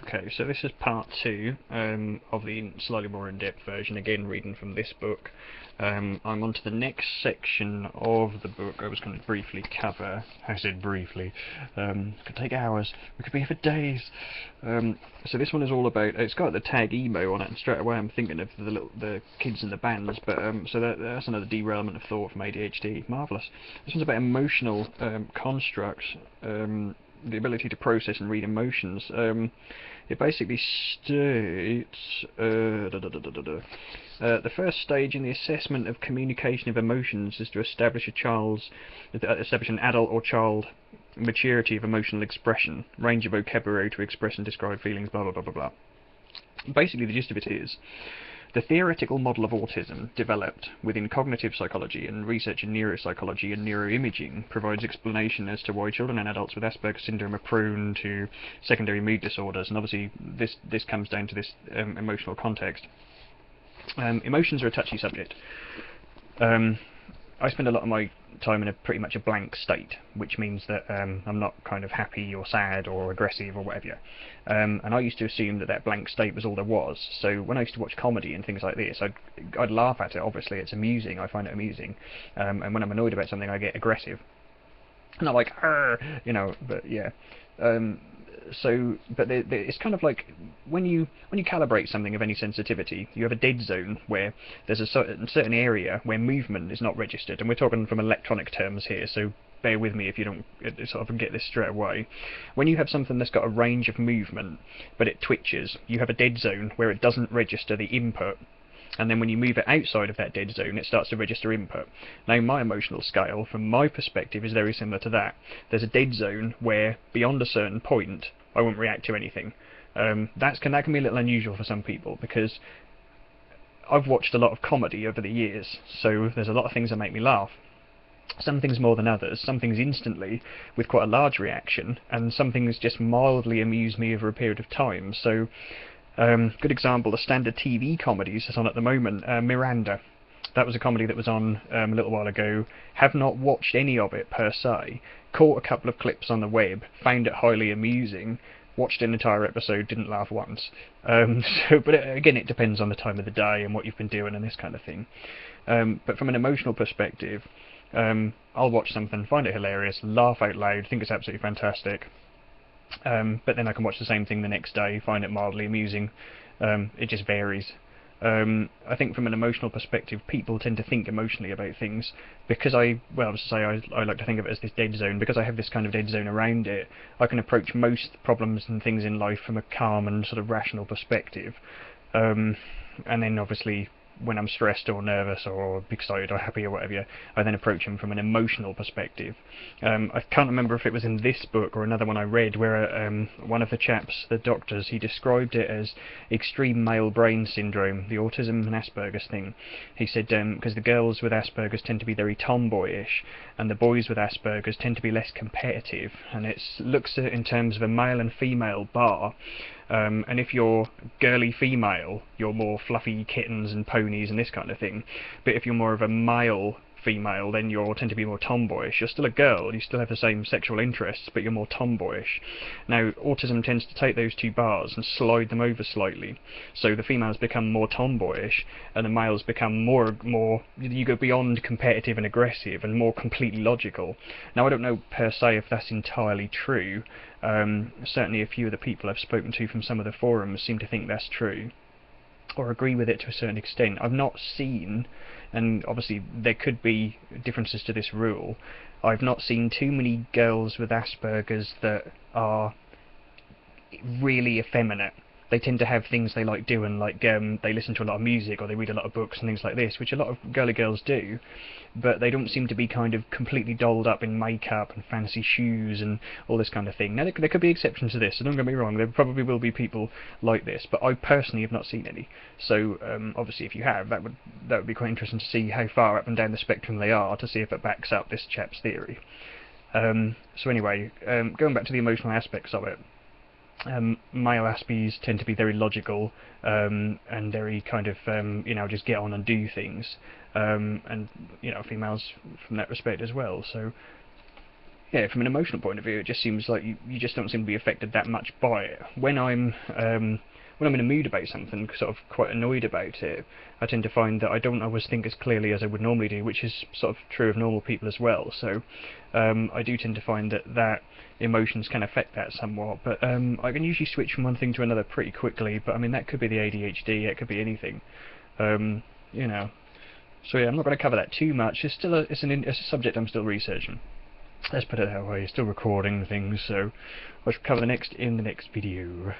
Okay, so this is part two of the slightly more in-depth version, again reading from this book. I'm on to the next section of the book I was going to briefly cover. I said briefly. Could take hours, we could be here for days. So this one is all about, it's got the tag emo on it, and straight away I'm thinking of the kids in the bands, but so that's another derailment of thought from ADHD. Marvellous. This one's about emotional constructs. The ability to process and read emotions. It basically states the first stage in the assessment of communication of emotions is to establish an adult or child maturity of emotional expression, range of vocabulary to express and describe feelings, blah blah blah blah blah. Basically, the gist of it is, the theoretical model of autism, developed within cognitive psychology and research in neuropsychology and neuroimaging, provides explanation as to why children and adults with Asperger's syndrome are prone to secondary mood disorders, and obviously this comes down to this emotional context. Emotions are a touchy subject. I spend a lot of my time in pretty much a blank state, which means that I'm not kind of happy or sad or aggressive or whatever. And I used to assume that blank state was all there was. So when I used to watch comedy and things like this, I'd laugh at it. Obviously, it's amusing. I find it amusing. And when I'm annoyed about something, I get aggressive. Not like, you know, but yeah. But it's kind of like when you calibrate something of any sensitivity, you have a dead zone where there's a certain area where movement is not registered, and we're talking from electronic terms here, so bear with me if you don't sort of get this straight away. When you have something that's got a range of movement, but it twitches, you have a dead zone where it doesn't register the input. And then when you move it outside of that dead zone, it starts to register input. Now, my emotional scale, from my perspective, is very similar to that. There's a dead zone where, beyond a certain point, I won't react to anything. That can be a little unusual for some people, because I've watched a lot of comedy over the years, so there's a lot of things that make me laugh. Some things more than others, some things instantly, with quite a large reaction, and some things just mildly amuse me over a period of time. So, good example, the standard TV comedies that's on at the moment, Miranda. That was a comedy that was on a little while ago. Have not watched any of it per se. Caught a couple of clips on the web, found it highly amusing. Watched an entire episode, didn't laugh once. But again, it depends on the time of the day and what you've been doing and this kind of thing. But from an emotional perspective, I'll watch something, find it hilarious, laugh out loud, think it's absolutely fantastic. But then I can watch the same thing the next day, find it mildly amusing. It just varies. I think from an emotional perspective, people tend to think emotionally about things because I like to think of it as this dead zone. Because I have this kind of dead zone around it, I can approach most problems and things in life from a calm and sort of rational perspective. And then obviously, when I'm stressed or nervous or excited or happy or whatever, I then approach them from an emotional perspective. I can't remember if it was in this book or another one I read where one of the chaps, the doctors, he described it as extreme male brain syndrome, the autism and Asperger's thing. He said because the girls with Asperger's tend to be very tomboyish and the boys with Asperger's tend to be less competitive, and it looks at it in terms of a male and female bar. And if you're girly female, you're more fluffy kittens and ponies and this kind of thing. But if you're more of a male female, then you tend to be more tomboyish. You're still a girl, you still have the same sexual interests, but you're more tomboyish. Now, autism tends to take those two bars and slide them over slightly. So the females become more tomboyish, and the males become more, you go beyond competitive and aggressive, and more completely logical. Now, I don't know per se if that's entirely true. Certainly a few of the people I've spoken to from some of the forums seem to think that's true, or agree with it to a certain extent. I've not seen, and obviously there could be differences to this rule, I've not seen too many girls with Asperger's that are really effeminate. They tend to have things they like doing, like they listen to a lot of music or they read a lot of books and things like this, which a lot of girly girls do, but they don't seem to be kind of completely dolled up in makeup and fancy shoes and all this kind of thing. Now, there could be exceptions to this, so don't get me wrong, there probably will be people like this, but I personally have not seen any. So obviously if you have, that would be quite interesting to see how far up and down the spectrum they are, to see if it backs up this chap's theory. So anyway, going back to the emotional aspects of it, male Aspies tend to be very logical and very kind of just get on and do things, and females from that respect as well. So yeah, from an emotional point of view, it just seems like you just don't seem to be affected that much by it. When I'm in a mood about something, sort of quite annoyed about it, I tend to find that I don't always think as clearly as I would normally do, which is sort of true of normal people as well. So I do tend to find that emotions can affect that somewhat, but I can usually switch from one thing to another pretty quickly. But I mean, that could be the ADHD, it could be anything, you know. So yeah, I'm not going to cover that too much. It's a subject I'm still researching. Let's put it that way. Still recording things, so I shall cover the next in the next video.